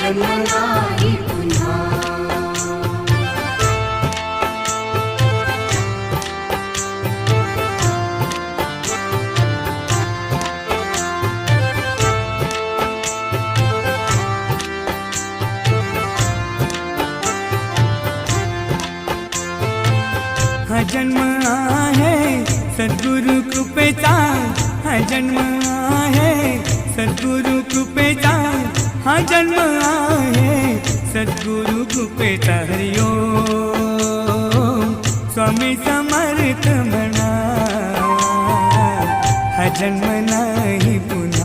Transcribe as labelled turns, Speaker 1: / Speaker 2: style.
Speaker 1: जन्म नाही पुन्हा।
Speaker 2: हा जन्म आहे सद्गुरु कृपेचा, हा जन्म आहे सद्गुरु कृपेचा, हा जन्म आहे सद्गुरु कृपेचा। हरि ओम स्वामी समर्थ म्हणा, हा जन्म